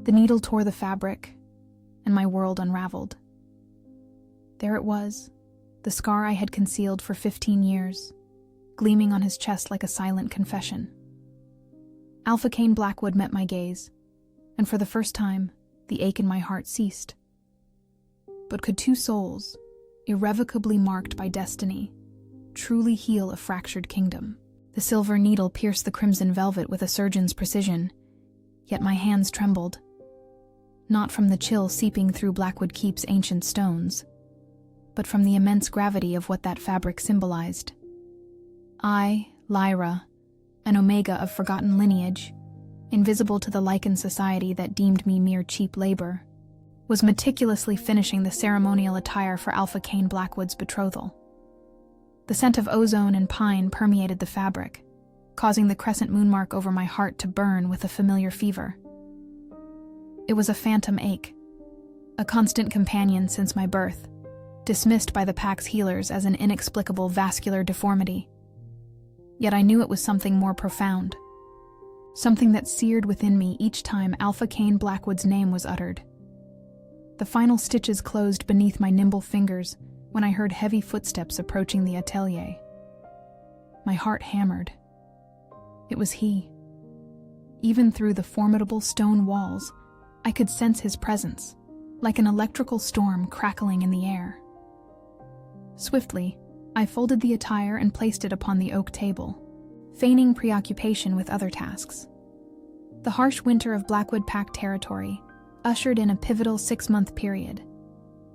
The needle tore the fabric, and my world unraveled. There it was, the scar I had concealed for 15 years, gleaming on his chest like a silent confession. Alpha Cain Blackwood met my gaze, and for the first time, the ache in my heart ceased. But could two souls, irrevocably marked by destiny, truly heal a fractured kingdom? The silver needle pierced the crimson velvet with a surgeon's precision, yet my hands trembled. Not from the chill seeping through Blackwood Keep's ancient stones, but from the immense gravity of what that fabric symbolized. I, Lyra, an omega of forgotten lineage, invisible to the Lycan society that deemed me mere cheap labor, was meticulously finishing the ceremonial attire for Alpha Cain Blackwood's betrothal. The scent of ozone and pine permeated the fabric, causing the crescent moonmark over my heart to burn with a familiar fever. It was a phantom ache, a constant companion since my birth, dismissed by the pack's healers as an inexplicable vascular deformity. Yet I knew it was something more profound, something that seared within me each time Alpha Cain Blackwood's name was uttered. The final stitches closed beneath my nimble fingers when I heard heavy footsteps approaching the atelier. My heart hammered. It was he. Even through the formidable stone walls, I could sense his presence, like an electrical storm crackling in the air. Swiftly, I folded the attire and placed it upon the oak table, feigning preoccupation with other tasks. The harsh winter of Blackwood Pack territory ushered in a pivotal 6-month period.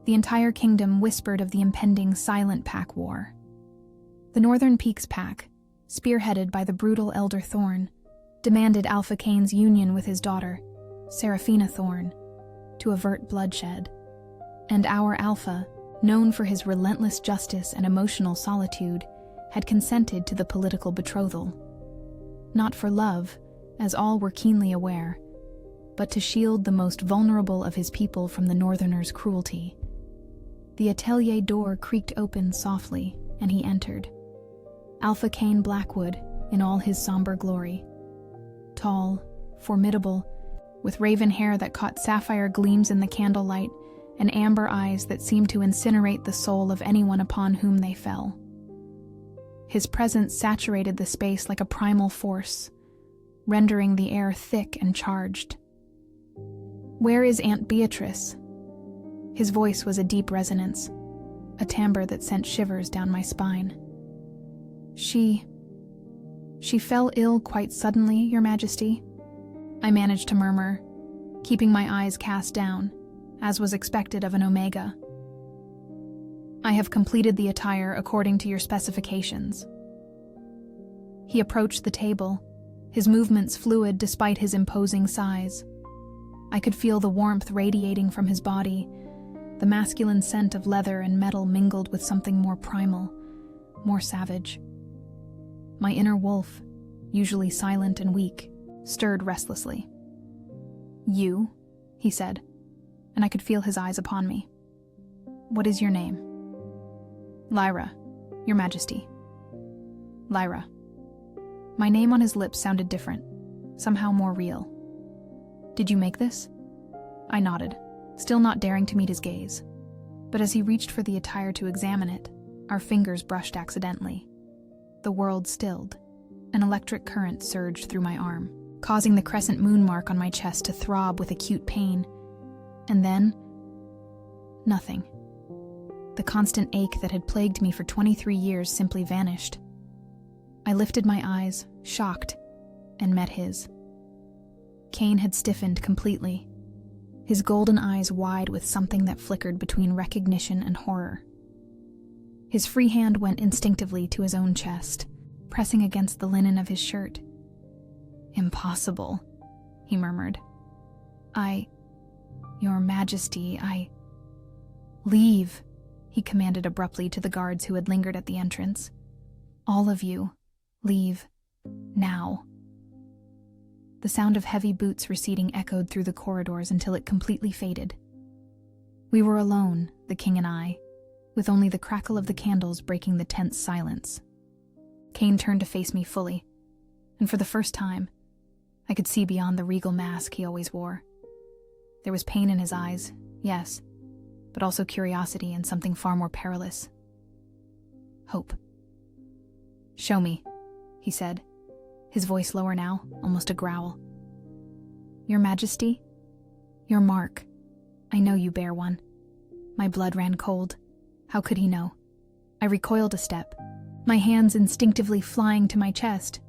The entire kingdom whispered of the impending Silent Pack War. The Northern Peaks Pack, spearheaded by the brutal Elder Thorn, demanded Alpha Cain's union with his daughter, Seraphina Thorn, to avert bloodshed. And our Alpha, known for his relentless justice and emotional solitude, had consented to the political betrothal. Not for love, as all were keenly aware, but to shield the most vulnerable of his people from the Northerners' cruelty. The atelier door creaked open softly, and he entered. Alpha Cain Blackwood, in all his somber glory. Tall, formidable, with raven hair that caught sapphire gleams in the candlelight, and amber eyes that seemed to incinerate the soul of anyone upon whom they fell. His presence saturated the space like a primal force, rendering the air thick and charged. "Where is Aunt Beatrice?" His voice was a deep resonance, a timbre that sent shivers down my spine. She fell ill quite suddenly, Your Majesty," I managed to murmur, keeping my eyes cast down, as was expected of an Omega. "I have completed the attire according to your specifications." He approached the table, his movements fluid despite his imposing size. I could feel the warmth radiating from his body, the masculine scent of leather and metal mingled with something more primal, more savage. My inner wolf, usually silent and weak, stirred restlessly. "You?" he said, and I could feel his eyes upon me. "What is your name?" "Lyra, Your Majesty." Lyra. My name on his lips sounded different, somehow more real. "Did you make this?" I nodded, still not daring to meet his gaze. But as he reached for the attire to examine it, our fingers brushed accidentally. The world stilled. An electric current surged through my arm, causing the crescent moon mark on my chest to throb with acute pain. And then, nothing. The constant ache that had plagued me for 23 years simply vanished. I lifted my eyes, shocked, and met his. Cain had stiffened completely, his golden eyes wide with something that flickered between recognition and horror. His free hand went instinctively to his own chest, pressing against the linen of his shirt. "Impossible," he murmured. Your Majesty, Leave," he commanded abruptly to the guards who had lingered at the entrance. "All of you, leave, now." The sound of heavy boots receding echoed through the corridors until it completely faded. We were alone, the king and I, with only the crackle of the candles breaking the tense silence. Cain turned to face me fully, and for the first time, I could see beyond the regal mask he always wore. There was pain in his eyes, yes, but also curiosity and something far more perilous. Hope. "Show me," he said, his voice lower now, almost a growl. "Your Majesty? Your mark. I know you bear one." My blood ran cold. How could he know? I recoiled a step, my hands instinctively flying to my chest.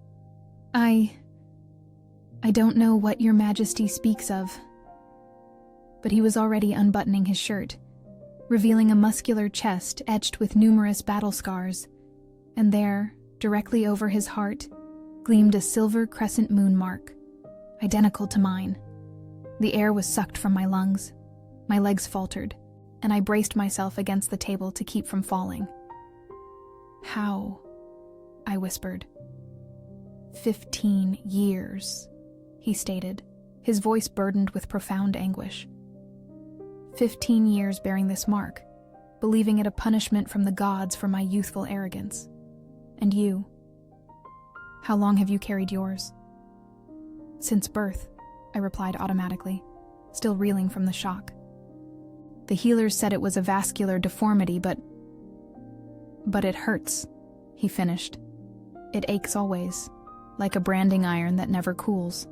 I don't know what your Majesty speaks of." But he was already unbuttoning his shirt, revealing a muscular chest etched with numerous battle scars, and there, directly over his heart, gleamed a silver crescent moon mark, identical to mine. The air was sucked from my lungs, my legs faltered, and I braced myself against the table to keep from falling. "How?" I whispered. 15 years, he stated, his voice burdened with profound anguish. 15 years bearing this mark, believing it a punishment from the gods for my youthful arrogance. And you? How long have you carried yours? "Since birth," I replied automatically, still reeling from the shock. "The healers said it was a vascular deformity, but it hurts," he finished. "It aches always, like a branding iron that never cools."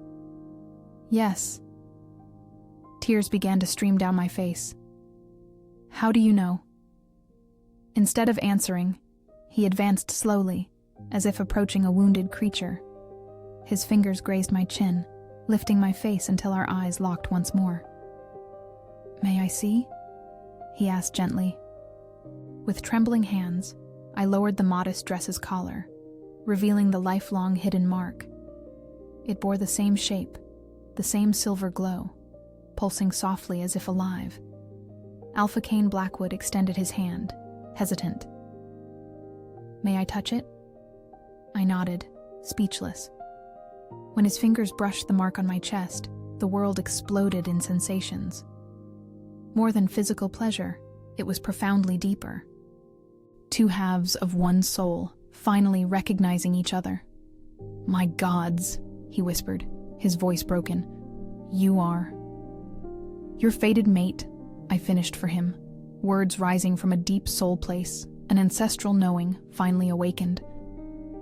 "Yes." Tears began to stream down my face. "How do you know?" Instead of answering, he advanced slowly, as if approaching a wounded creature. His fingers grazed my chin, lifting my face until our eyes locked once more. "May I see?" he asked gently. With trembling hands, I lowered the modest dress's collar, revealing the lifelong hidden mark. It bore the same shape, the same silver glow, pulsing softly as if alive. Alpha Cain Blackwood extended his hand, hesitant. "May I touch it?" I nodded, speechless. When his fingers brushed the mark on my chest, the world exploded in sensations. More than physical pleasure, it was profoundly deeper. Two halves of one soul, finally recognizing each other. "My gods," he whispered, his voice broken. "You are..." "Your fated mate," I finished for him, words rising from a deep soul place, an ancestral knowing finally awakened.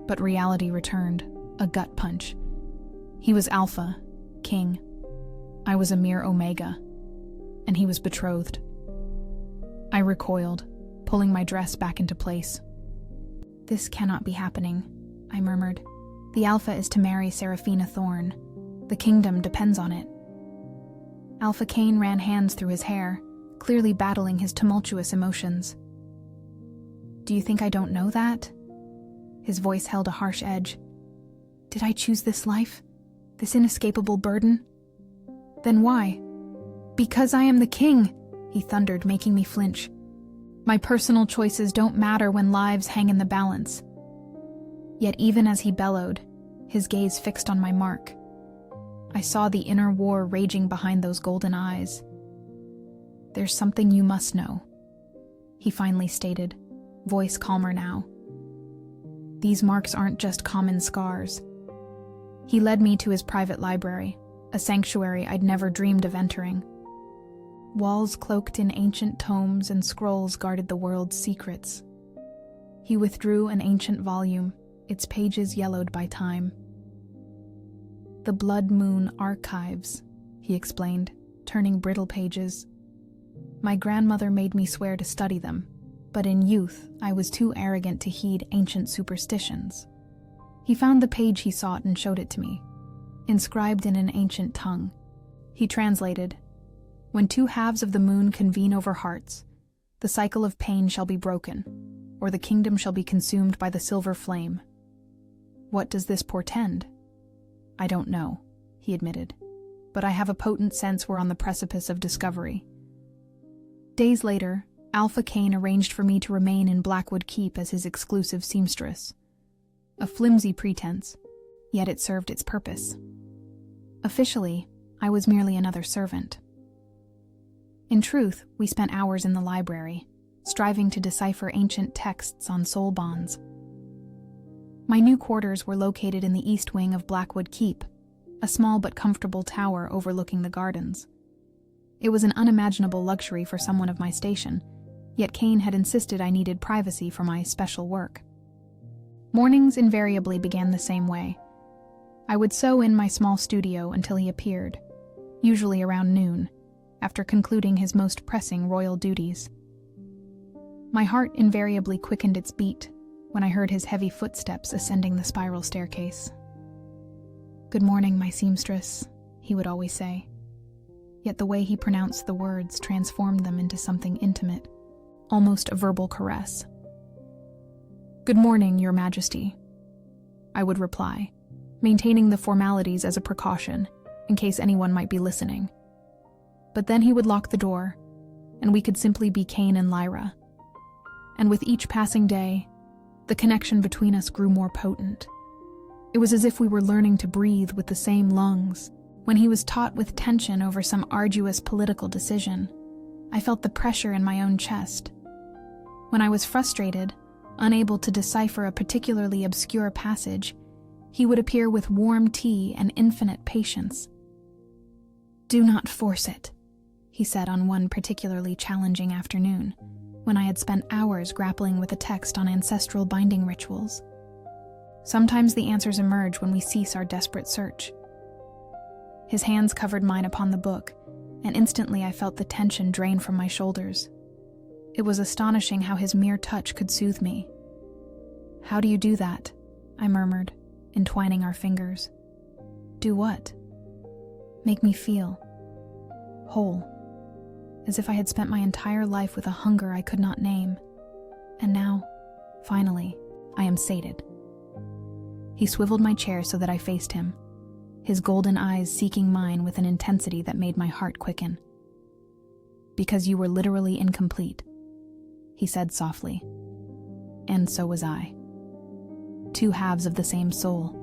But reality returned, a gut punch. He was Alpha, king. I was a mere Omega, and he was betrothed. I recoiled, pulling my dress back into place. "This cannot be happening," I murmured. "The Alpha is to marry Seraphina Thorne. The kingdom depends on it." Alpha Cain ran hands through his hair, clearly battling his tumultuous emotions. "Do you think I don't know that?" His voice held a harsh edge. "Did I choose this life? This inescapable burden? Then why?" "Because I am the king," he thundered, making me flinch. "My personal choices don't matter when lives hang in the balance." Yet even as he bellowed, his gaze fixed on my mark, I saw the inner war raging behind those golden eyes. "There's something you must know," he finally stated, voice calmer now. "These marks aren't just common scars." He led me to his private library, a sanctuary I'd never dreamed of entering. Walls cloaked in ancient tomes and scrolls guarded the world's secrets. He withdrew an ancient volume, its pages yellowed by time. "The Blood Moon Archives," he explained, turning brittle pages. "My grandmother made me swear to study them, but in youth I was too arrogant to heed ancient superstitions." He found the page he sought and showed it to me, inscribed in an ancient tongue. He translated, "When two halves of the moon convene over hearts, the cycle of pain shall be broken, or the kingdom shall be consumed by the silver flame." What does this portend? "I don't know," he admitted, "but I have a potent sense we're on the precipice of discovery." Days later, Alpha Cain arranged for me to remain in Blackwood Keep as his exclusive seamstress. A flimsy pretense, yet it served its purpose. Officially, I was merely another servant. In truth, we spent hours in the library, striving to decipher ancient texts on soul bonds. My new quarters were located in the east wing of Blackwood Keep, a small but comfortable tower overlooking the gardens. It was an unimaginable luxury for someone of my station, yet Kane had insisted I needed privacy for my special work. Mornings invariably began the same way. I would sew in my small studio until he appeared, usually around noon, after concluding his most pressing royal duties. My heart invariably quickened its beat when I heard his heavy footsteps ascending the spiral staircase. "Good morning, my seamstress," he would always say. Yet the way he pronounced the words transformed them into something intimate, almost a verbal caress. "Good morning, Your Majesty," I would reply, maintaining the formalities as a precaution, in case anyone might be listening. But then he would lock the door, and we could simply be Kane and Lyra. And with each passing day, the connection between us grew more potent. It was as if we were learning to breathe with the same lungs. When he was taut with tension over some arduous political decision, I felt the pressure in my own chest. When I was frustrated, unable to decipher a particularly obscure passage, he would appear with warm tea and infinite patience. "Do not force it," he said on one particularly challenging afternoon, when I had spent hours grappling with a text on ancestral binding rituals. Sometimes the answers emerge when we cease our desperate search. His hands covered mine upon the book, and instantly I felt the tension drain from my shoulders. It was astonishing how his mere touch could soothe me. "How do you do that?" I murmured, entwining our fingers. "Do what?" "Make me feel whole, as if I had spent my entire life with a hunger I could not name. And now, finally, I am sated." He swiveled my chair so that I faced him, his golden eyes seeking mine with an intensity that made my heart quicken. "Because you were literally incomplete," he said softly. "And so was I. Two halves of the same soul,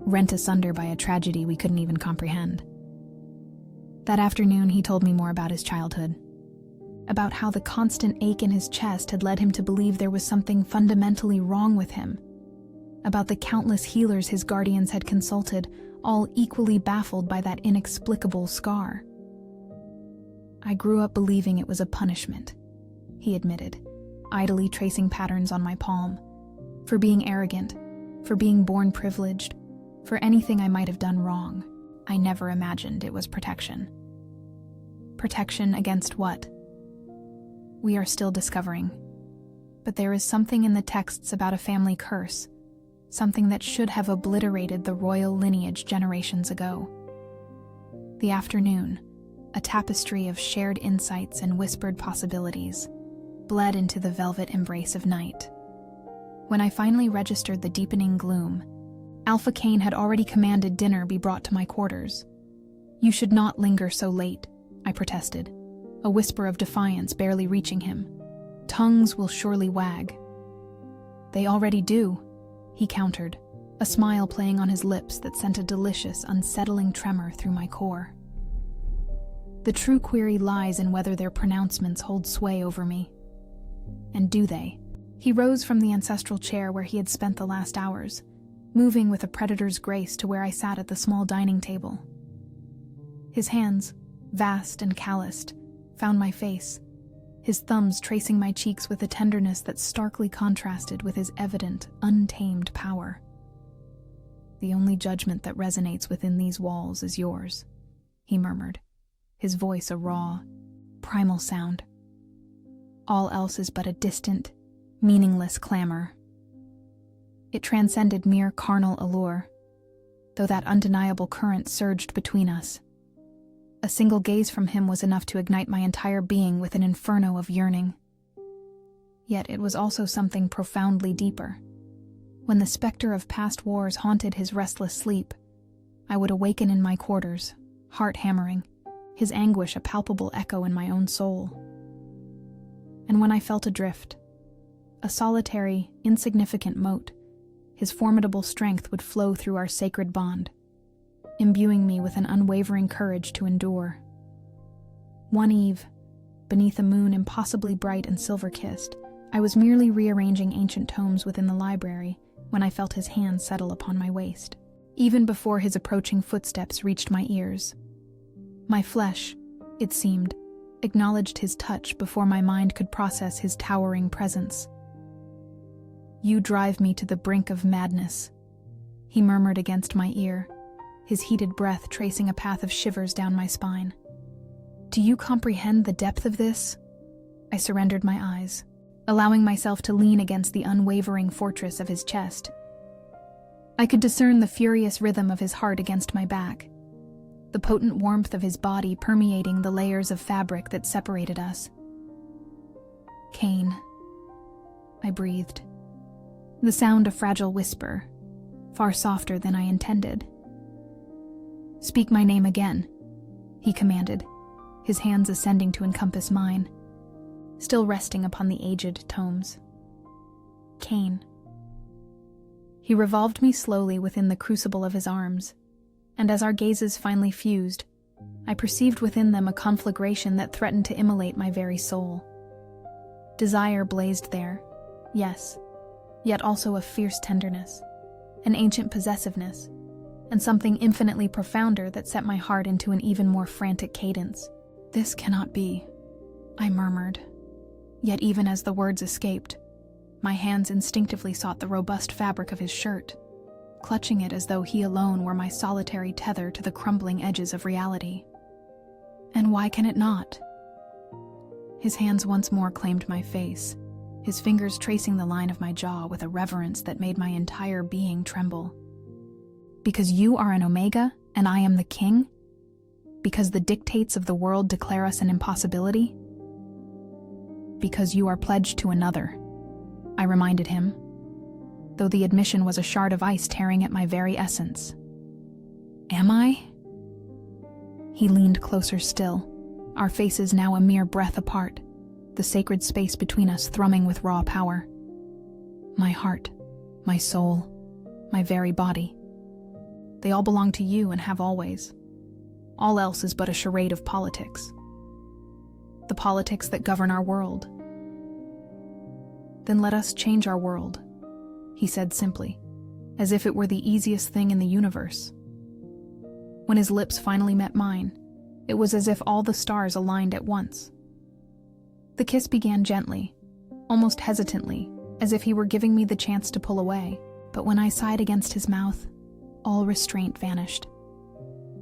rent asunder by a tragedy we couldn't even comprehend." That afternoon, he told me more about his childhood, about how the constant ache in his chest had led him to believe there was something fundamentally wrong with him, about the countless healers his guardians had consulted, all equally baffled by that inexplicable scar. "I grew up believing it was a punishment," he admitted, idly tracing patterns on my palm, "for being arrogant, for being born privileged, for anything I might have done wrong. I never imagined it was protection." Protection against what? We are still discovering. But there is something in the texts about a family curse, something that should have obliterated the royal lineage generations ago. The afternoon, a tapestry of shared insights and whispered possibilities, bled into the velvet embrace of night. When I finally registered the deepening gloom, Alpha Kane had already commanded dinner be brought to my quarters. "You should not linger so late," I protested, a whisper of defiance barely reaching him. "Tongues will surely wag." "They already do," he countered, a smile playing on his lips that sent a delicious, unsettling tremor through my core. The true query lies in whether their pronouncements hold sway over me. And do they? He rose from the ancestral chair where he had spent the last hours, moving with a predator's grace to where I sat at the small dining table. His hands, vast and calloused, found my face, his thumbs tracing my cheeks with a tenderness that starkly contrasted with his evident, untamed power. "The only judgment that resonates within these walls is yours," he murmured, his voice a raw, primal sound. "All else is but a distant, meaningless clamor." It transcended mere carnal allure, though that undeniable current surged between us. A single gaze from him was enough to ignite my entire being with an inferno of yearning. Yet it was also something profoundly deeper. When the specter of past wars haunted his restless sleep, I would awaken in my quarters, heart hammering, his anguish a palpable echo in my own soul. And when I felt adrift, a solitary, insignificant mote, his formidable strength would flow through our sacred bond, imbuing me with an unwavering courage to endure. One eve, beneath a moon impossibly bright and silver-kissed, I was merely rearranging ancient tomes within the library when I felt his hand settle upon my waist, even before his approaching footsteps reached my ears. My flesh, it seemed, acknowledged his touch before my mind could process his towering presence. "You drive me to the brink of madness," he murmured against my ear, his heated breath tracing a path of shivers down my spine. "Do you comprehend the depth of this?" I surrendered my eyes, allowing myself to lean against the unwavering fortress of his chest. I could discern the furious rhythm of his heart against my back, the potent warmth of his body permeating the layers of fabric that separated us. "Cain," I breathed, the sound a fragile whisper, far softer than I intended. "Speak my name again," he commanded, his hands ascending to encompass mine, still resting upon the aged tomes. "Cain." He revolved me slowly within the crucible of his arms, and as our gazes finally fused, I perceived within them a conflagration that threatened to immolate my very soul. Desire blazed there, yes, yet also a fierce tenderness, an ancient possessiveness, and something infinitely profounder that set my heart into an even more frantic cadence. "This cannot be," I murmured. Yet even as the words escaped, my hands instinctively sought the robust fabric of his shirt, clutching it as though he alone were my solitary tether to the crumbling edges of reality. "And why can it not?" His hands once more claimed my face, his fingers tracing the line of my jaw with a reverence that made my entire being tremble. "Because you are an Omega and I am the king? Because the dictates of the world declare us an impossibility? Because you are pledged to another," I reminded him, though the admission was a shard of ice tearing at my very essence. "Am I?" He leaned closer still, our faces now a mere breath apart, the sacred space between us thrumming with raw power. "My heart, my soul, my very body. They all belong to you and have always. All else is but a charade of politics. The politics that govern our world." "Then let us change our world," he said simply, as if it were the easiest thing in the universe. When his lips finally met mine, it was as if all the stars aligned at once. The kiss began gently, almost hesitantly, as if he were giving me the chance to pull away, but when I sighed against his mouth, all restraint vanished.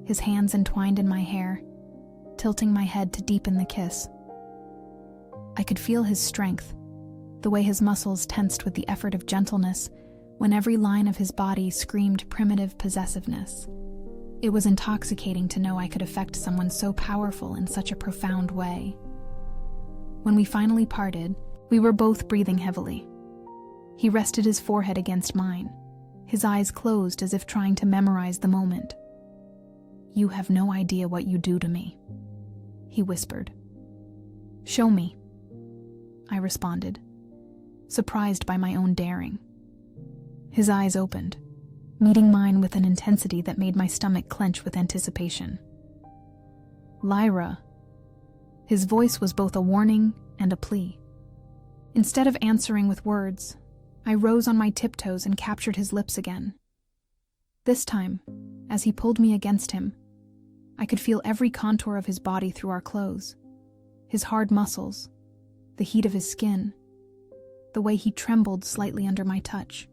His hands entwined in my hair, tilting my head to deepen the kiss. I could feel his strength, the way his muscles tensed with the effort of gentleness when every line of his body screamed primitive possessiveness. It was intoxicating to know I could affect someone so powerful in such a profound way. When we finally parted, we were both breathing heavily. He rested his forehead against mine, his eyes closed as if trying to memorize the moment. "You have no idea what you do to me," he whispered. "Show me," I responded, surprised by my own daring. His eyes opened, meeting mine with an intensity that made my stomach clench with anticipation. "Lyra." His voice was both a warning and a plea. Instead of answering with words, I rose on my tiptoes and captured his lips again. This time, as he pulled me against him, I could feel every contour of his body through our clothes, his hard muscles, the heat of his skin, the way he trembled slightly under my touch.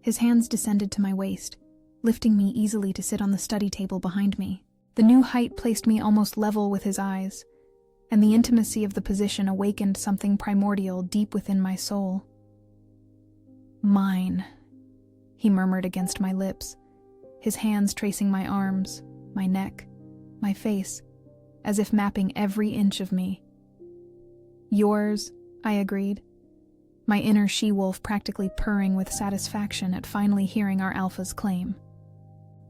His hands descended to my waist, lifting me easily to sit on the study table behind me. The new height placed me almost level with his eyes, and the intimacy of the position awakened something primordial deep within my soul. "Mine," he murmured against my lips, his hands tracing my arms, my neck, my face, as if mapping every inch of me. "Yours," I agreed, my inner she-wolf practically purring with satisfaction at finally hearing our alpha's claim.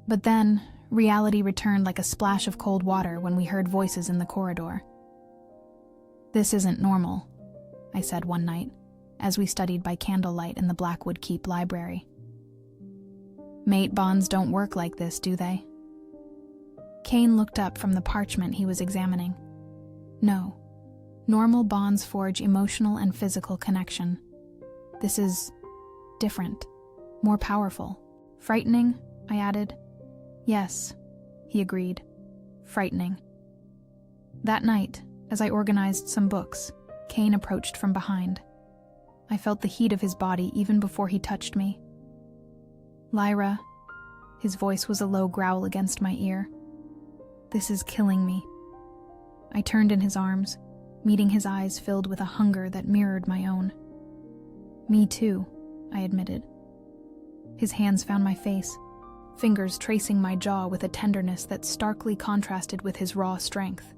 But then, reality returned like a splash of cold water when we heard voices in the corridor. "This isn't normal," I said one night, as we studied by candlelight in the Blackwood Keep library. "Mate bonds don't work like this, do they?" Cain looked up from the parchment he was examining. "No. Normal bonds forge emotional and physical connection. This is different, more powerful. Frightening," I added. "Yes," he agreed. "Frightening." That night, as I organized some books, Cain approached from behind. I felt the heat of his body even before he touched me. "Lyra," his voice was a low growl against my ear. "This is killing me." I turned in his arms, meeting his eyes filled with a hunger that mirrored my own. "Me too," I admitted. His hands found my face, fingers tracing my jaw with a tenderness that starkly contrasted with his raw strength.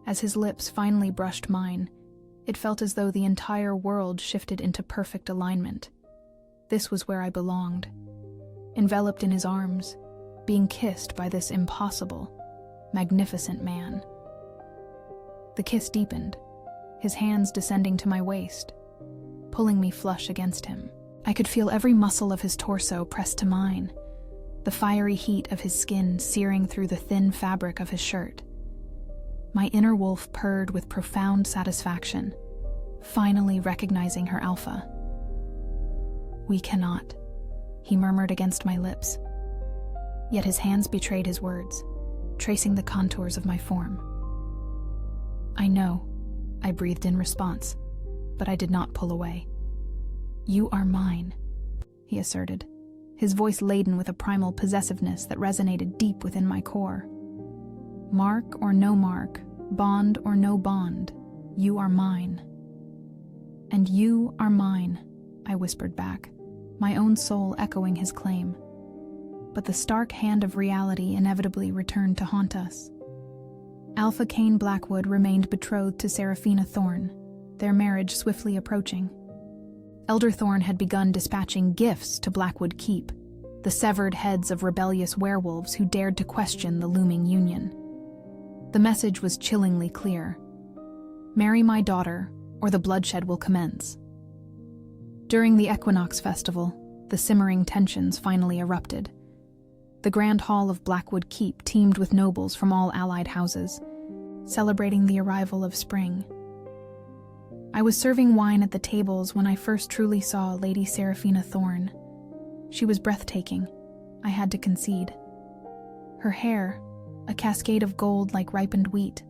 As his lips finally brushed mine, it felt as though the entire world shifted into perfect alignment. This was where I belonged, enveloped in his arms, being kissed by this impossible, magnificent man. The kiss deepened, his hands descending to my waist, pulling me flush against him. I could feel every muscle of his torso pressed to mine, the fiery heat of his skin searing through the thin fabric of his shirt. My inner wolf purred with profound satisfaction, finally recognizing her alpha. "We cannot," he murmured against my lips. Yet his hands betrayed his words, tracing the contours of my form. "I know," I breathed in response, but I did not pull away. "You are mine," he asserted, his voice laden with a primal possessiveness that resonated deep within my core. "Mark or no mark, bond or no bond, you are mine." "And you are mine," I whispered back, my own soul echoing his claim. But the stark hand of reality inevitably returned to haunt us. Alpha Cain Blackwood remained betrothed to Seraphina Thorne, their marriage swiftly approaching. Elder Thorne had begun dispatching gifts to Blackwood Keep, the severed heads of rebellious werewolves who dared to question the looming union. The message was chillingly clear: "Marry my daughter, or the bloodshed will commence." During the Equinox Festival, the simmering tensions finally erupted. The Grand Hall of Blackwood Keep teemed with nobles from all allied houses, celebrating the arrival of spring. I was serving wine at the tables when I first truly saw Lady Seraphina Thorne. She was breathtaking, I had to concede. Her hair, a cascade of gold like ripened wheat,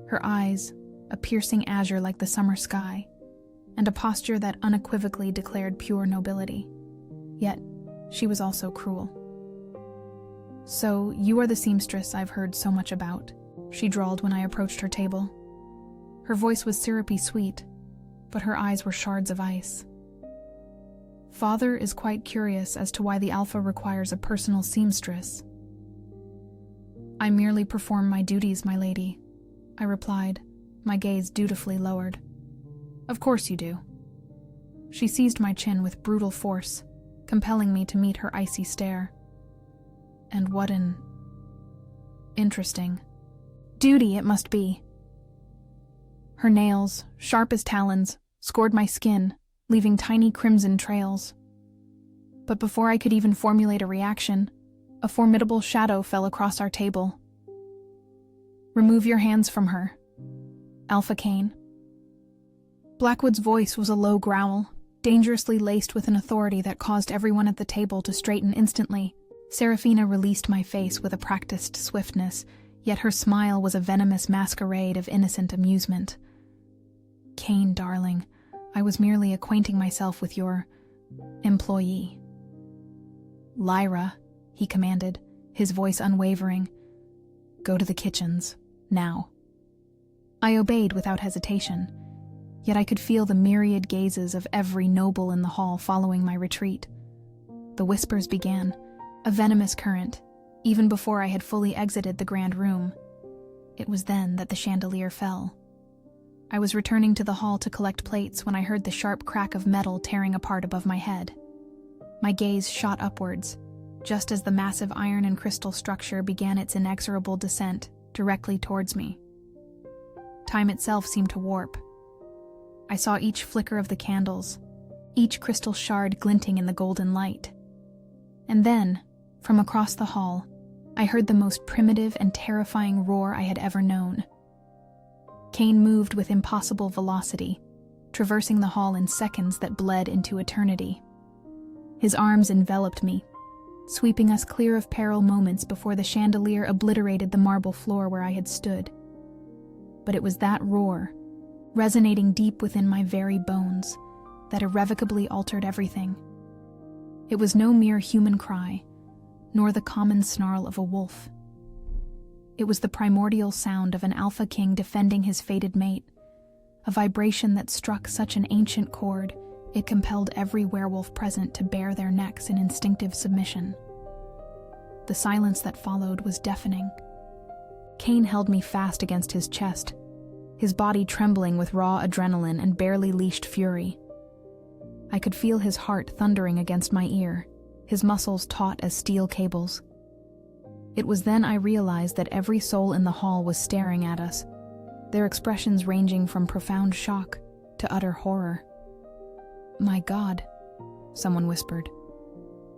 her eyes, a piercing azure like the summer sky, and a posture that unequivocally declared pure nobility. Yet, she was also cruel. "So, you are the seamstress I've heard so much about," she drawled when I approached her table. Her voice was syrupy sweet, but her eyes were shards of ice. "Father is quite curious as to why the Alpha requires a personal seamstress." "I merely perform my duties, my lady," I replied, my gaze dutifully lowered. "Of course you do." She seized my chin with brutal force, compelling me to meet her icy stare. "And what an interesting duty it must be." Her nails, sharp as talons, scored my skin, leaving tiny crimson trails. But before I could even formulate a reaction, a formidable shadow fell across our table. "Remove your hands from her, Alpha Cain." Blackwood's voice was a low growl, dangerously laced with an authority that caused everyone at the table to straighten instantly. Seraphina released my face with a practiced swiftness, yet her smile was a venomous masquerade of innocent amusement. "Cain, darling, I was merely acquainting myself with your employee." "Lyra," he commanded, his voice unwavering. "Go to the kitchens, now." I obeyed without hesitation, yet I could feel the myriad gazes of every noble in the hall following my retreat. The whispers began, a venomous current, even before I had fully exited the grand room. It was then that the chandelier fell. I was returning to the hall to collect plates when I heard the sharp crack of metal tearing apart above my head. My gaze shot upwards, just as the massive iron and crystal structure began its inexorable descent directly towards me. Time itself seemed to warp. I saw each flicker of the candles, each crystal shard glinting in the golden light. And then, from across the hall, I heard the most primitive and terrifying roar I had ever known. Cain moved with impossible velocity, traversing the hall in seconds that bled into eternity. His arms enveloped me, sweeping us clear of peril moments before the chandelier obliterated the marble floor where I had stood. but it was that roar, resonating deep within my very bones, that irrevocably altered everything. It was no mere human cry, nor the common snarl of a wolf. It was the primordial sound of an alpha king defending his fated mate, a vibration that struck such an ancient chord it compelled every werewolf present to bare their necks in instinctive submission. The silence that followed was deafening. Cain held me fast against his chest, his body trembling with raw adrenaline and barely leashed fury. I could feel his heart thundering against my ear, his muscles taut as steel cables. It was then I realized that every soul in the hall was staring at us, their expressions ranging from profound shock to utter horror. "My God," someone whispered.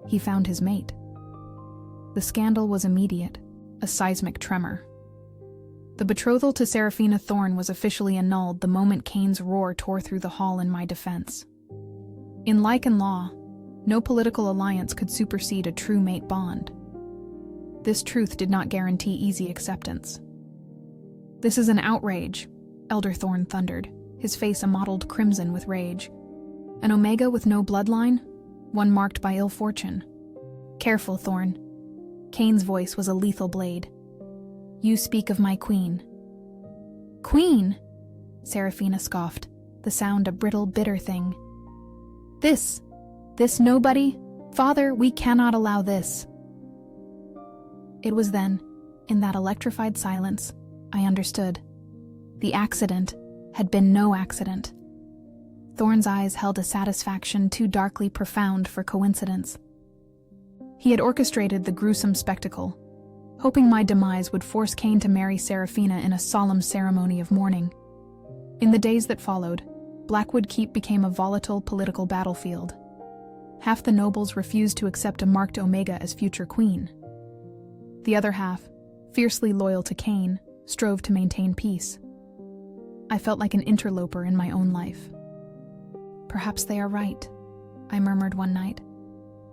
"He found his mate." The scandal was immediate, a seismic tremor. The betrothal to Seraphina Thorne was officially annulled the moment Cain's roar tore through the hall in my defense. In Lycan law, no political alliance could supersede a true mate bond. This truth did not guarantee easy acceptance. "This is an outrage," Elder Thorne thundered, his face a mottled crimson with rage. "An Omega with no bloodline? One marked by ill fortune." "Careful, Thorne." Cain's voice was a lethal blade. "You speak of my queen." "Queen?" Seraphina scoffed, the sound a brittle, bitter thing. This nobody? Father, we cannot allow this." It was then, in that electrified silence, I understood. The accident had been no accident. Thorne's eyes held a satisfaction too darkly profound for coincidence. He had orchestrated the gruesome spectacle, hoping my demise would force Cain to marry Seraphina in a solemn ceremony of mourning. In the days that followed, Blackwood Keep became a volatile political battlefield. Half the nobles refused to accept a marked Omega as future queen. The other half, fiercely loyal to Cain, strove to maintain peace. I felt like an interloper in my own life. "Perhaps they are right," I murmured one night,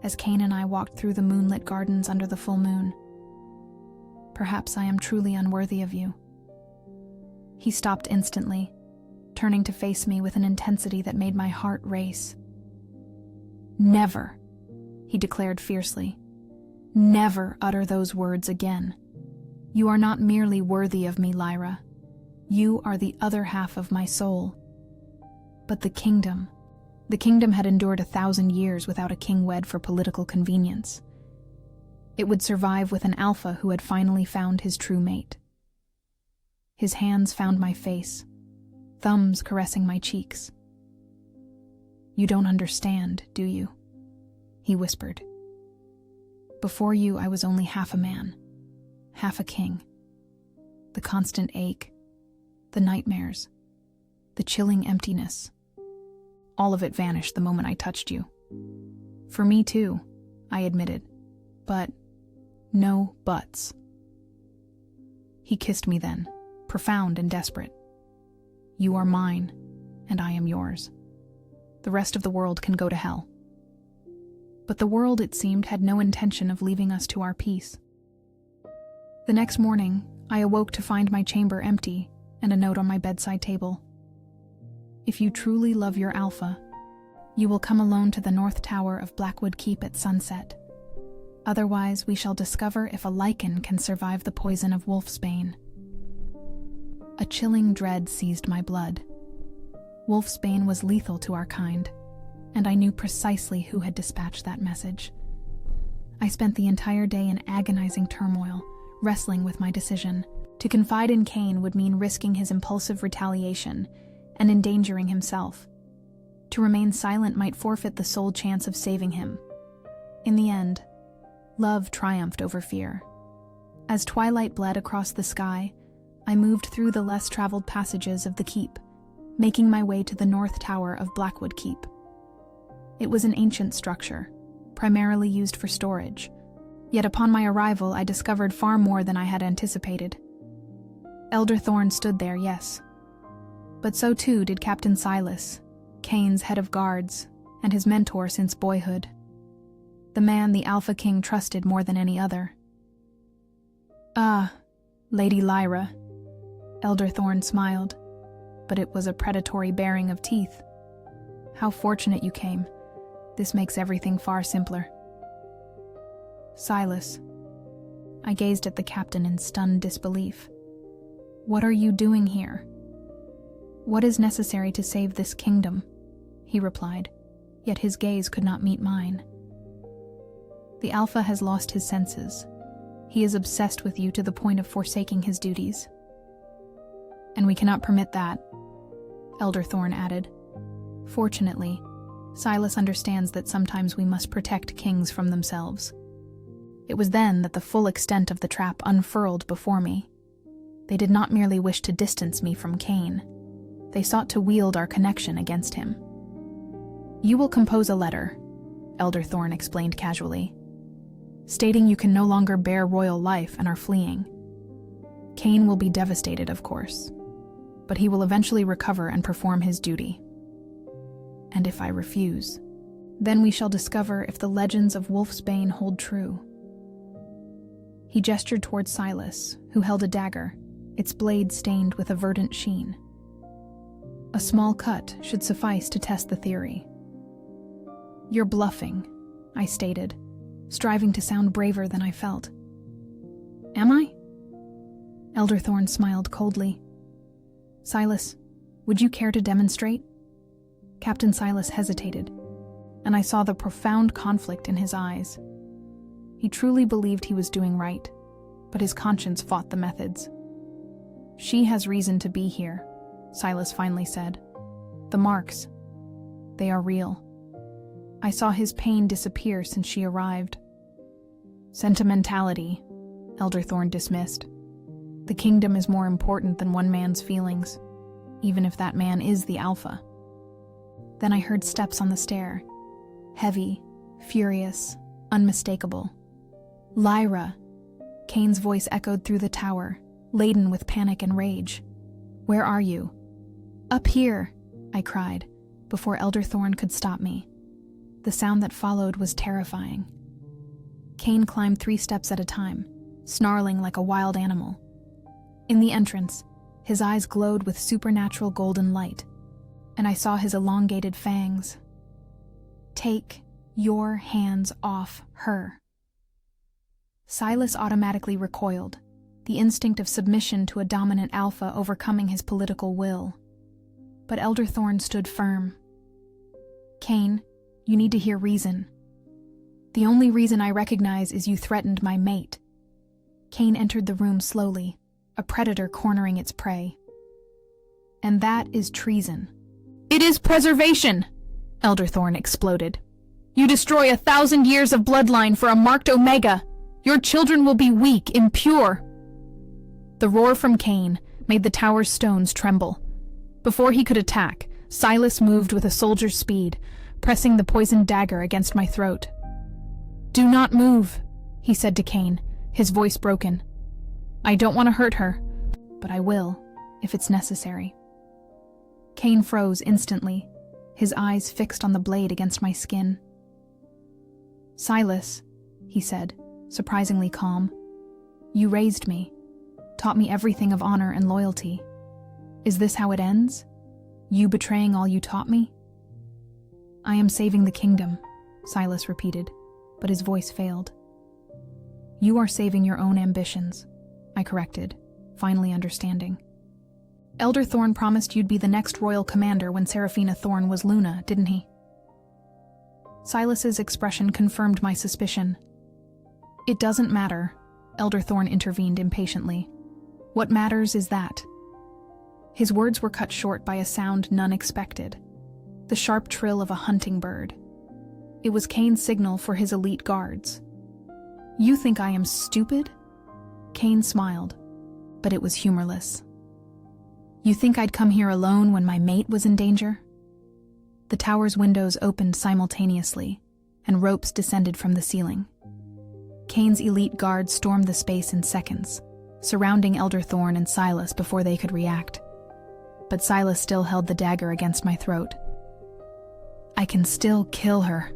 as Cain and I walked through the moonlit gardens under the full moon. "Perhaps I am truly unworthy of you." He stopped instantly, turning to face me with an intensity that made my heart race. "Never," he declared fiercely, "never utter those words again. You are not merely worthy of me, Lyra. You are the other half of my soul." But the kingdom had endured 1,000 years without a king wed for political convenience. It would survive with an alpha who had finally found his true mate. His hands found my face, thumbs caressing my cheeks. "You don't understand, do you?" he whispered. "Before you, I was only half a man, half a king. The constant ache, the nightmares, the chilling emptiness, all of it vanished the moment I touched you." "For me too," I admitted, "but no buts." He kissed me then, profound and desperate. "You are mine, and I am yours. The rest of the world can go to hell." But the world, it seemed, had no intention of leaving us to our peace. The next morning, I awoke to find my chamber empty and a note on my bedside table. "If you truly love your alpha, you will come alone to the North Tower of Blackwood Keep at sunset. Otherwise, we shall discover if a Lycan can survive the poison of wolfsbane." A chilling dread seized my blood. Wolfsbane was lethal to our kind, and I knew precisely who had dispatched that message. I spent the entire day in agonizing turmoil, wrestling with my decision. To confide in Cain would mean risking his impulsive retaliation and endangering himself. To remain silent might forfeit the sole chance of saving him. In the end, love triumphed over fear. As twilight bled across the sky, I moved through the less traveled passages of the keep, making my way to the North Tower of Blackwood Keep. It was an ancient structure, primarily used for storage, yet upon my arrival I discovered far more than I had anticipated. Elder Thorne stood there, yes, but so too did Captain Silas, Cain's head of guards, and his mentor since boyhood. The man the Alpha King trusted more than any other. "Ah, Lady Lyra," Elder Thorn smiled, but it was a predatory baring of teeth. How fortunate you came. This makes everything far simpler. Silas. I gazed at the captain in stunned disbelief. What are you doing here? What is necessary to save this kingdom? He replied, yet his gaze could not meet mine. The Alpha has lost his senses. He is obsessed with you to the point of forsaking his duties. And we cannot permit that, Elder Thorn added. Fortunately, Silas understands that sometimes we must protect kings from themselves. It was then that the full extent of the trap unfurled before me. They did not merely wish to distance me from Cain. They sought to wield our connection against him. You will compose a letter, Elder Thorn explained casually, stating you can no longer bear royal life and are fleeing. Cain will be devastated, of course, but he will eventually recover and perform his duty. And if I refuse, then we shall discover if the legends of Wolfsbane hold true. He gestured towards Silas, who held a dagger, its blade stained with a verdant sheen. A small cut should suffice to test the theory. You're bluffing, I stated, striving to sound braver than I felt. Am I? Elder Thorn smiled coldly. Silas, would you care to demonstrate? Captain Silas hesitated, and I saw the profound conflict in his eyes. He truly believed he was doing right, but his conscience fought the methods. She has reason to be here, Silas finally said. The marks, they are real. I saw his pain disappear since she arrived. Sentimentality, Elder Thorn dismissed. The kingdom is more important than one man's feelings, even if that man is the Alpha. Then I heard steps on the stair, heavy, furious, unmistakable. Lyra! Cain's voice echoed through the tower, laden with panic and rage. Where are you? Up here, I cried, before Elder Thorn could stop me. The sound that followed was terrifying. Cain climbed 3 steps at a time, snarling like a wild animal. In the entrance, his eyes glowed with supernatural golden light, and I saw his elongated fangs. Take your hands off her. Silas automatically recoiled, the instinct of submission to a dominant Alpha overcoming his political will. But Elder Thorn stood firm. Cain, you need to hear reason. The only reason I recognize is you threatened my mate. Cain entered the room slowly, a predator cornering its prey. And that is treason. It is preservation, Elder Thorn exploded. You destroy 1,000 years of bloodline for a marked Omega. Your children will be weak, impure. The roar from Cain made the tower's stones tremble. Before he could attack, Silas moved with a soldier's speed, pressing the poisoned dagger against my throat. Do not move, he said to Cain, his voice broken. I don't want to hurt her, but I will, if it's necessary. Cain froze instantly, his eyes fixed on the blade against my skin. Silas, he said, surprisingly calm, you raised me, taught me everything of honor and loyalty. Is this how it ends? You betraying all you taught me? I am saving the kingdom, Silas repeated, but his voice failed. You are saving your own ambitions, I corrected, finally understanding. Elder Thorn promised you'd be the next royal commander when Seraphina Thorn was Luna, didn't he? Silas's expression confirmed my suspicion. It doesn't matter, Elder Thorn intervened impatiently. What matters is that. His words were cut short by a sound none expected, the sharp trill of a hunting bird. It was Cain's signal for his elite guards. You think I am stupid? Cain smiled, but it was humorless. You think I'd come here alone when my mate was in danger? The tower's windows opened simultaneously, and ropes descended from the ceiling. Cain's elite guards stormed the space in seconds, surrounding Elder Thorn and Silas before they could react. But Silas still held the dagger against my throat. I can still kill her,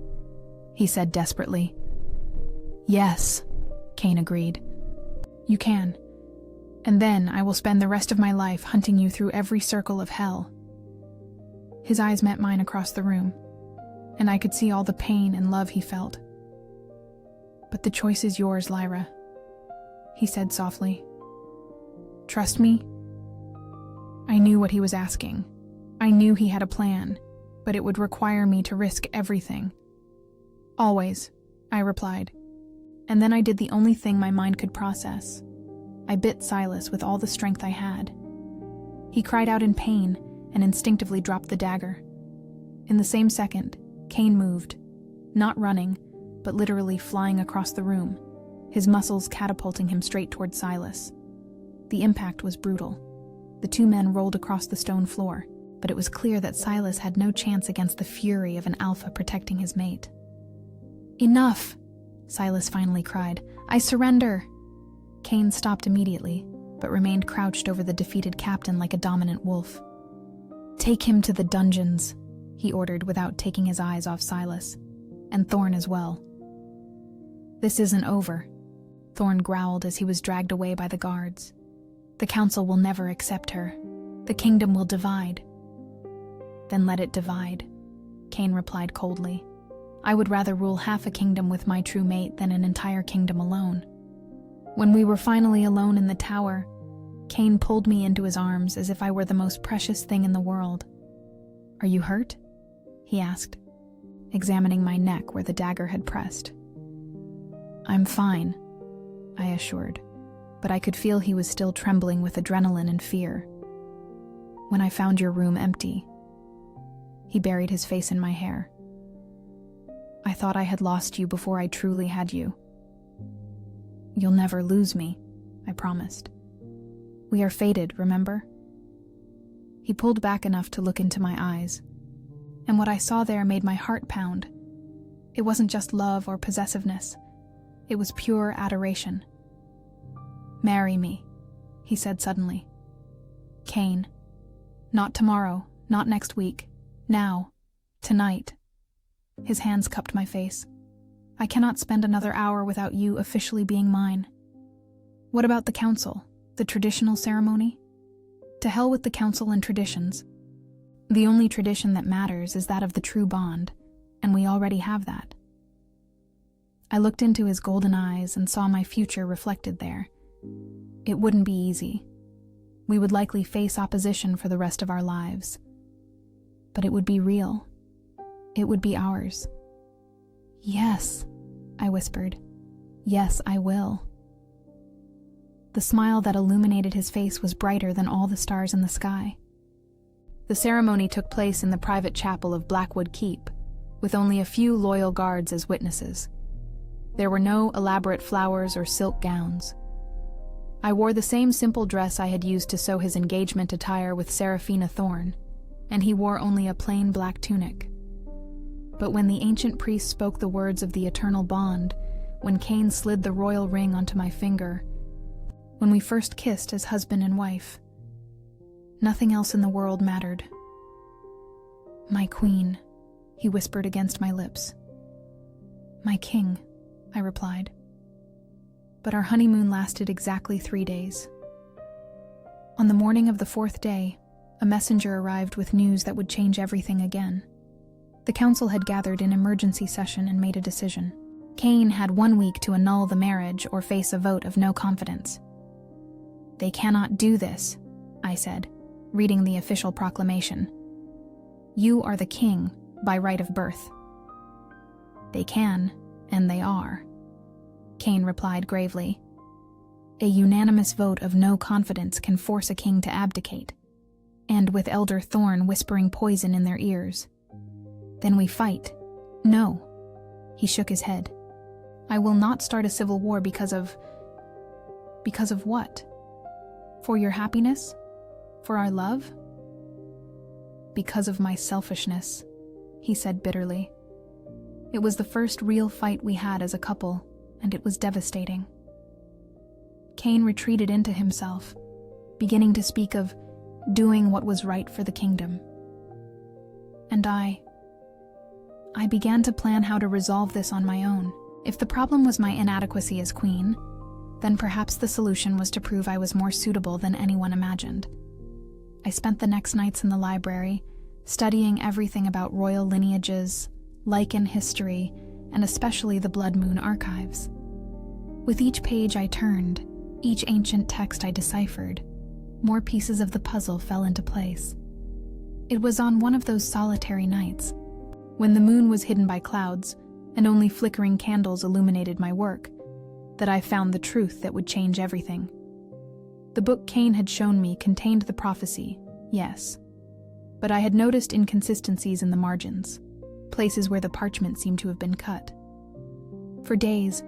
he said desperately. Yes, Cain agreed. You can. And then I will spend the rest of my life hunting you through every circle of hell." His eyes met mine across the room, and I could see all the pain and love he felt. "But the choice is yours, Lyra," he said softly. "Trust me?" I knew what he was asking. I knew he had a plan, but it would require me to risk everything. "Always," I replied. And then I did the only thing my mind could process. I bit Silas with all the strength I had. He cried out in pain and instinctively dropped the dagger. In the same second, Cain moved, not running, but literally flying across the room, his muscles catapulting him straight toward Silas. The impact was brutal. The two men rolled across the stone floor, but it was clear that Silas had no chance against the fury of an alpha protecting his mate. "Enough!" Silas finally cried. "I surrender!" Cain stopped immediately, but remained crouched over the defeated captain like a dominant wolf. "Take him to the dungeons," he ordered without taking his eyes off Silas, and Thorn as well. "This isn't over," Thorn growled as he was dragged away by the guards. "The council will never accept her. The kingdom will divide." "Then let it divide," Cain replied coldly. "I would rather rule half a kingdom with my true mate than an entire kingdom alone." When we were finally alone in the tower, Cain pulled me into his arms as if I were the most precious thing in the world. "Are you hurt?" he asked, examining my neck where the dagger had pressed. "I'm fine," I assured, but I could feel he was still trembling with adrenaline and fear. "When I found your room empty," he buried his face in my hair, "I thought I had lost you before I truly had you." "You'll never lose me," I promised. "We are fated, remember?" He pulled back enough to look into my eyes, and what I saw there made my heart pound. It wasn't just love or possessiveness. It was pure adoration. "Marry me," he said suddenly. "Cain. Not tomorrow, not next week. Now. Tonight." His hands cupped my face. "I cannot spend another hour without you officially being mine." "What about the council? The traditional ceremony?" "To hell with the council and traditions. The only tradition that matters is that of the true bond, and we already have that." I looked into his golden eyes and saw my future reflected there. It wouldn't be easy. We would likely face opposition for the rest of our lives. But it would be real. It would be ours. "Yes," I whispered. "Yes, I will." The smile that illuminated his face was brighter than all the stars in the sky. The ceremony took place in the private chapel of Blackwood Keep, with only a few loyal guards as witnesses. There were no elaborate flowers or silk gowns. I wore the same simple dress I had used to sew his engagement attire with Seraphina Thorn, and he wore only a plain black tunic. But when the ancient priest spoke the words of the eternal bond, when Cain slid the royal ring onto my finger, when we first kissed as husband and wife, nothing else in the world mattered. "My queen," he whispered against my lips. "My king," I replied. But our honeymoon lasted exactly 3 days. On the morning of the 4th day, a messenger arrived with news that would change everything again. The council had gathered in emergency session and made a decision. Cain had 1 week to annul the marriage or face a vote of no confidence. "They cannot do this," I said, reading the official proclamation. "You are the king by right of birth." "They can, and they are," Cain replied gravely. "A unanimous vote of no confidence can force a king to abdicate, and with Elder Thorn whispering poison in their ears. Then we fight." "No," he shook his head. "I will not start a civil war because of what? For your happiness? For our love?" "Because of my selfishness," he said bitterly. "It was the first real fight we had as a couple, and it was devastating." Cain retreated into himself, beginning to speak of doing what was right for the kingdom. And I began to plan how to resolve this on my own. If the problem was my inadequacy as queen, then perhaps the solution was to prove I was more suitable than anyone imagined. I spent the next nights in the library, studying everything about royal lineages, Lycan history, and especially the Blood Moon archives. With each page I turned, each ancient text I deciphered, more pieces of the puzzle fell into place. It was on one of those solitary nights, when the moon was hidden by clouds and only flickering candles illuminated my work, that I found the truth that would change everything. The book Cain had shown me contained the prophecy, yes, but I had noticed inconsistencies in the margins, places where the parchment seemed to have been cut. For days,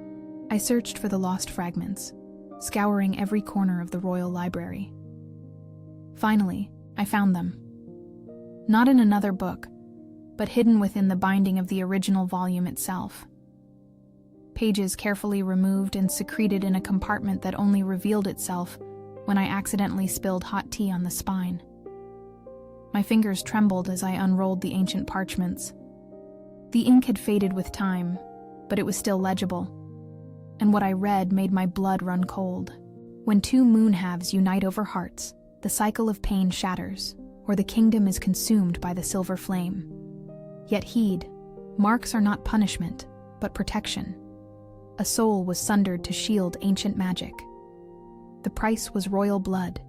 I searched for the lost fragments, scouring every corner of the royal library. Finally, I found them. Not in another book, but hidden within the binding of the original volume itself. Pages carefully removed and secreted in a compartment that only revealed itself when I accidentally spilled hot tea on the spine. My fingers trembled as I unrolled the ancient parchments. The ink had faded with time, but it was still legible, and what I read made my blood run cold. When two moon halves unite over hearts, the cycle of pain shatters, or the kingdom is consumed by the silver flame. Yet heed, marks are not punishment, but protection. A soul was sundered to shield ancient magic. The price was royal blood.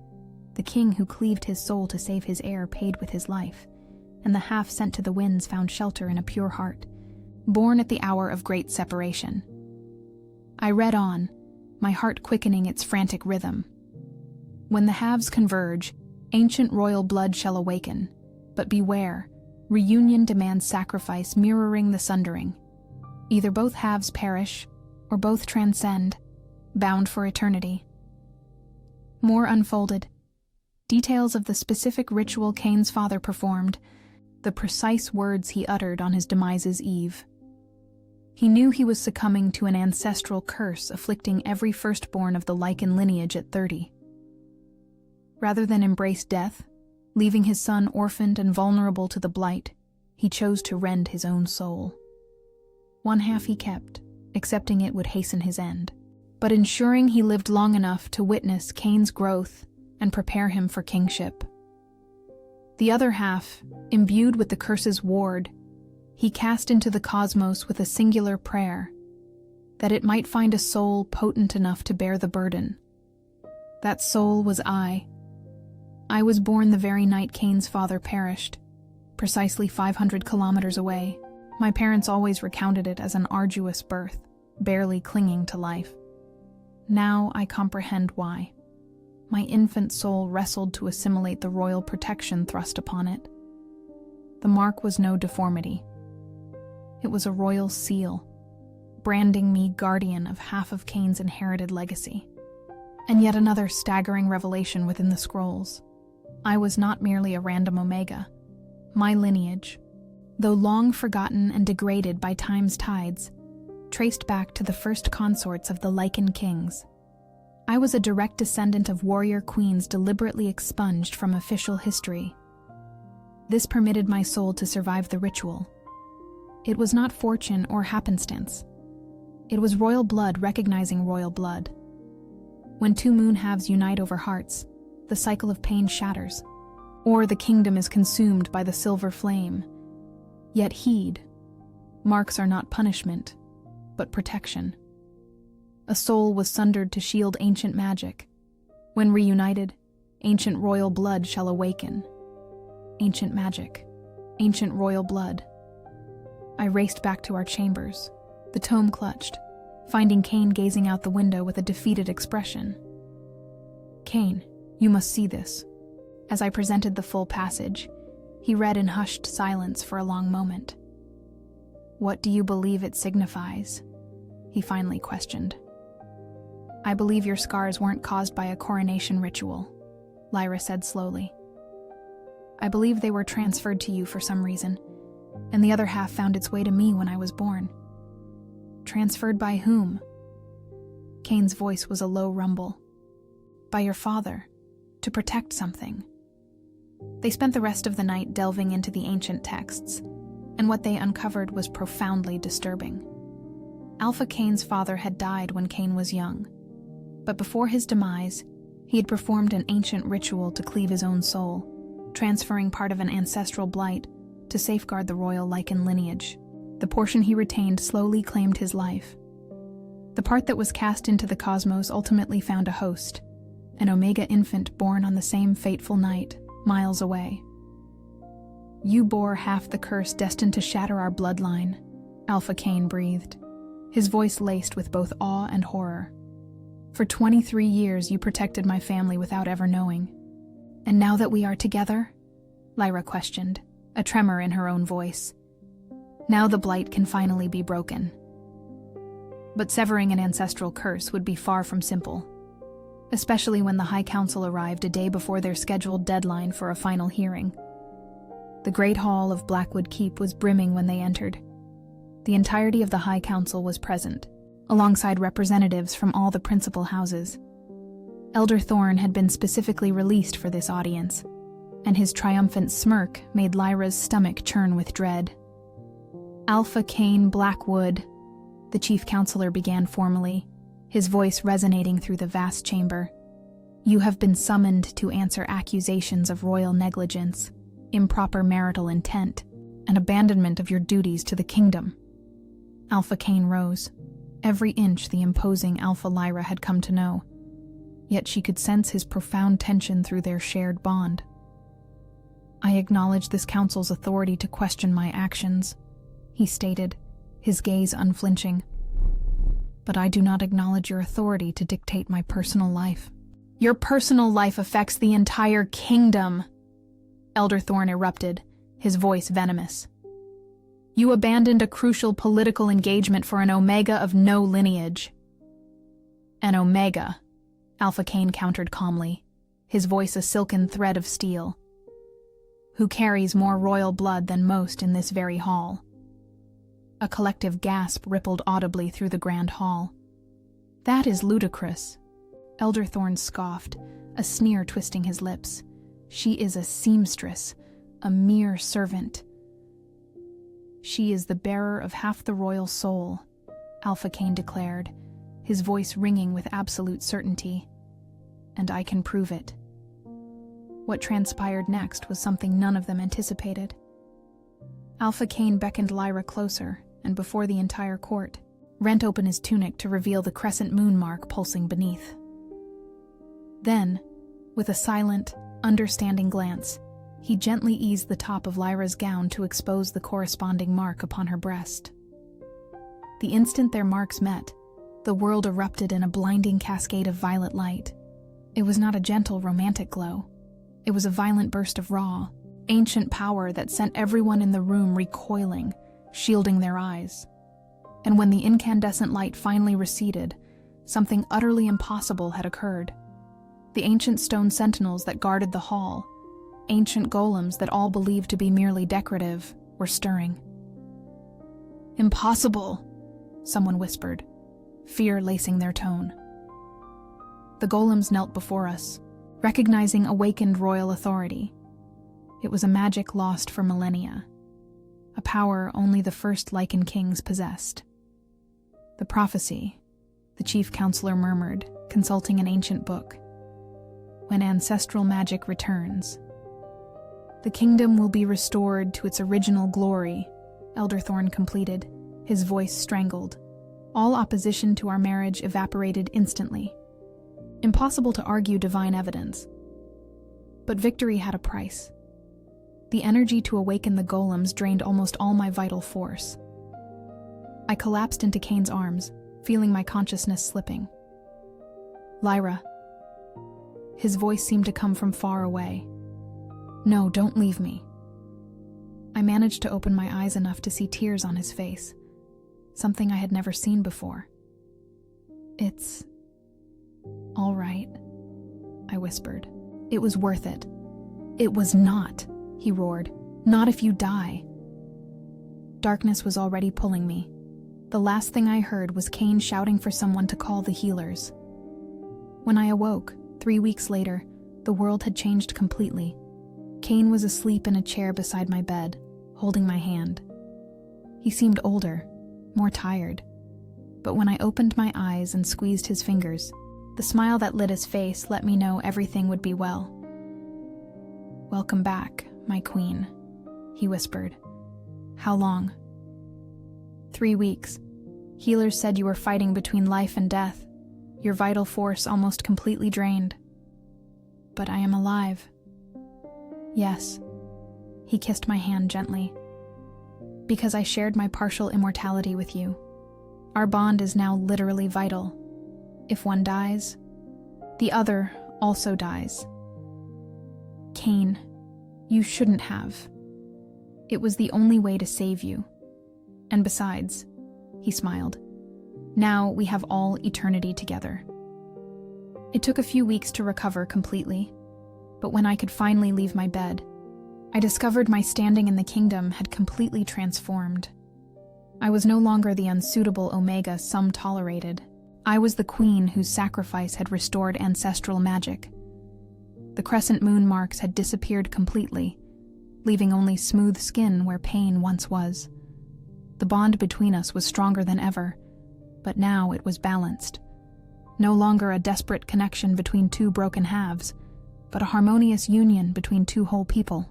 The king who cleaved his soul to save his heir paid with his life, and the half sent to the winds found shelter in a pure heart, born at the hour of great separation. I read on, my heart quickening its frantic rhythm. When the halves converge, ancient royal blood shall awaken, but beware, reunion demands sacrifice mirroring the sundering. Either both halves perish, or both transcend, bound for eternity. More unfolded. Details of the specific ritual Cain's father performed, the precise words he uttered on his demise's eve. He knew he was succumbing to an ancestral curse afflicting every firstborn of the Lycan lineage at 30. Rather than embrace death, leaving his son orphaned and vulnerable to the blight, he chose to rend his own soul. One half he kept, accepting it would hasten his end, but ensuring he lived long enough to witness Cain's growth and prepare him for kingship. The other half, imbued with the curse's ward, he cast into the cosmos with a singular prayer, that it might find a soul potent enough to bear the burden. That soul was I. I was born the very night Cain's father perished, precisely 500 kilometers away. My parents always recounted it as an arduous birth, barely clinging to life. Now I comprehend why. My infant soul wrestled to assimilate the royal protection thrust upon it. The mark was no deformity. It was a royal seal, branding me guardian of half of Cain's inherited legacy. And yet another staggering revelation within the scrolls. I was not merely a random omega. My lineage, though long forgotten and degraded by time's tides, traced back to the first consorts of the Lycan kings. I was a direct descendant of warrior queens deliberately expunged from official history. This permitted my soul to survive the ritual. It was not fortune or happenstance. It was royal blood recognizing royal blood. When two moon halves unite over hearts, the cycle of pain shatters, or the kingdom is consumed by the silver flame. Yet heed, marks are not punishment, but protection. A soul was sundered to shield ancient magic. When reunited, ancient royal blood shall awaken. Ancient magic, ancient royal blood. I raced back to our chambers, the tome clutched, finding Cain gazing out the window with a defeated expression. Cain, you must see this. As I presented the full passage, he read in hushed silence for a long moment. What do you believe it signifies? He finally questioned. I believe your scars weren't caused by a coronation ritual, Lyra said slowly. I believe they were transferred to you for some reason, and the other half found its way to me when I was born. Transferred by whom? Cain's voice was a low rumble. By your father, to protect something. They spent the rest of the night delving into the ancient texts, and what they uncovered was profoundly disturbing. Alpha Cain's father had died when Cain was young. But before his demise, he had performed an ancient ritual to cleave his own soul, transferring part of an ancestral blight to safeguard the royal Lycan lineage. The portion he retained slowly claimed his life. The part that was cast into the cosmos ultimately found a host, an Omega infant born on the same fateful night, miles away. "You bore half the curse destined to shatter our bloodline," Alpha Cain breathed, his voice laced with both awe and horror. "For 23 years you protected my family without ever knowing. And now that we are together?" Lyra questioned, a tremor in her own voice. "Now the blight can finally be broken." But severing an ancestral curse would be far from simple, especially when the High Council arrived a day before their scheduled deadline for a final hearing. The Great Hall of Blackwood Keep was brimming when they entered. The entirety of the High Council was present, alongside representatives from all the principal houses. Elder Thorn had been specifically released for this audience, and his triumphant smirk made Lyra's stomach churn with dread. "Alpha Cain Blackwood," the chief counselor began formally, his voice resonating through the vast chamber. "You have been summoned to answer accusations of royal negligence, improper marital intent, and abandonment of your duties to the kingdom." Alpha Cain rose, every inch the imposing Alpha Lyra had come to know, yet she could sense his profound tension through their shared bond. "I acknowledge this council's authority to question my actions," he stated, his gaze unflinching. "But I do not acknowledge your authority to dictate my personal life." "Your personal life affects the entire kingdom," Elder Thorn erupted, his voice venomous. "You abandoned a crucial political engagement for an Omega of no lineage." "An Omega," Alpha Cain countered calmly, his voice a silken thread of steel. "Who carries more royal blood than most in this very hall." A collective gasp rippled audibly through the grand hall. "That is ludicrous," Elder Thorn scoffed, a sneer twisting his lips. "She is a seamstress, a mere servant." "She is the bearer of half the royal soul," Alpha Cain declared, his voice ringing with absolute certainty. "And I can prove it." What transpired next was something none of them anticipated. Alpha Cain beckoned Lyra closer, and before the entire court, rent open his tunic to reveal the crescent moon mark pulsing beneath. Then, with a silent, understanding glance, he gently eased the top of Lyra's gown to expose the corresponding mark upon her breast. The instant their marks met, the world erupted in a blinding cascade of violet light. It was not a gentle, romantic glow. It was a violent burst of raw, ancient power that sent everyone in the room recoiling, shielding their eyes. And when the incandescent light finally receded, something utterly impossible had occurred. The ancient stone sentinels that guarded the hall, ancient golems that all believed to be merely decorative, were stirring. "Impossible," someone whispered, fear lacing their tone. The golems knelt before us, recognizing awakened royal authority. It was a magic lost for millennia, a power only the first Lycan kings possessed. "The prophecy," the chief counselor murmured, consulting an ancient book. "When ancestral magic returns, the kingdom will be restored to its original glory," Elder Thorn completed, his voice strangled. All opposition to our marriage evaporated instantly. Impossible to argue divine evidence. But victory had a price. The energy to awaken the golems drained almost all my vital force. I collapsed into Cain's arms, feeling my consciousness slipping. "Lyra." His voice seemed to come from far away. "No, don't leave me." I managed to open my eyes enough to see tears on his face, something I had never seen before. "It's all right," I whispered. "It was worth it." "It was not," he roared. "Not if you die." Darkness was already pulling me. The last thing I heard was Cain shouting for someone to call the healers. When I awoke, 3 weeks later, the world had changed completely. Cain was asleep in a chair beside my bed, holding my hand. He seemed older, more tired, but when I opened my eyes and squeezed his fingers, The smile that lit his face let me know everything would be well. "Welcome back, my queen," he whispered. "How long?" 3 weeks. Healers said you were fighting between life and death, your vital force almost completely drained. But I am alive. Yes. He kissed my hand gently. Because I shared my partial immortality with you. Our bond is now literally vital. If one dies, the other also dies. Cain, you shouldn't have. It was the only way to save you. And besides, he smiled, now we have all eternity together. It took a few weeks to recover completely, but when I could finally leave my bed, I discovered my standing in the kingdom had completely transformed. I was no longer the unsuitable Omega some tolerated. I was the queen whose sacrifice had restored ancestral magic. The crescent moon marks had disappeared completely, leaving only smooth skin where pain once was. The bond between us was stronger than ever, but now it was balanced. No longer a desperate connection between two broken halves, but a harmonious union between two whole people.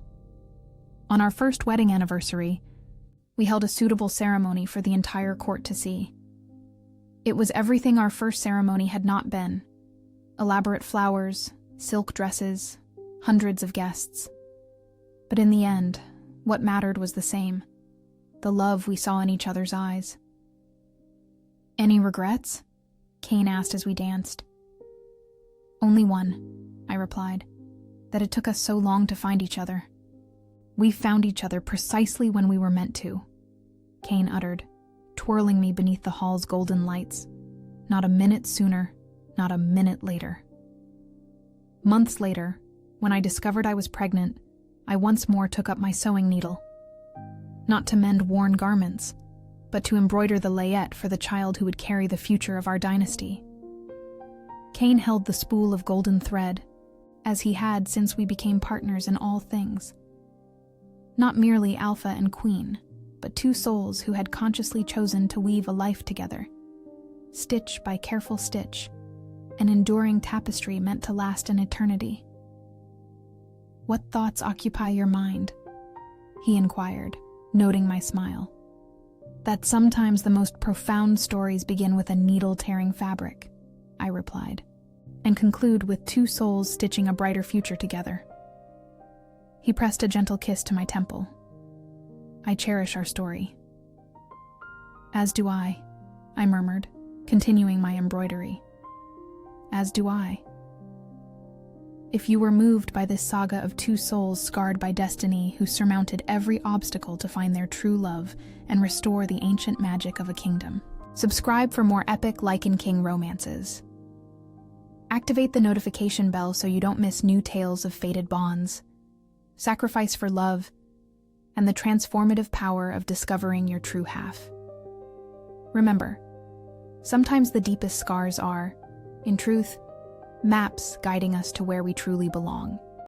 On our first wedding anniversary, we held a suitable ceremony for the entire court to see. It was everything our first ceremony had not been. Elaborate flowers, silk dresses, hundreds of guests. But in the end, what mattered was the same. The love we saw in each other's eyes. "Any regrets?" Cain asked as we danced. "Only one," I replied, "that it took us so long to find each other." "We found each other precisely when we were meant to," Cain uttered, twirling me beneath the hall's golden lights. Not a minute sooner, not a minute later. Months later, when I discovered I was pregnant, I once more took up my sewing needle. Not to mend worn garments, but to embroider the layette for the child who would carry the future of our dynasty. Cain held the spool of golden thread, as he had since we became partners in all things. Not merely Alpha and Queen, but two souls who had consciously chosen to weave a life together, stitch by careful stitch, an enduring tapestry meant to last an eternity. "What thoughts occupy your mind?" he inquired, noting my smile. "That sometimes the most profound stories begin with a needle-tearing fabric," I replied, "and conclude with two souls stitching a brighter future together." He pressed a gentle kiss to my temple. "I cherish our story." "As do I," I murmured, continuing my embroidery. "As do I." If you were moved by this saga of two souls scarred by destiny who surmounted every obstacle to find their true love and restore the ancient magic of a kingdom, subscribe for more epic Lycan King romances. Activate the notification bell so you don't miss new tales of fated bonds, sacrifice for love, and the transformative power of discovering your true half. Remember, sometimes the deepest scars are, in truth, maps guiding us to where we truly belong.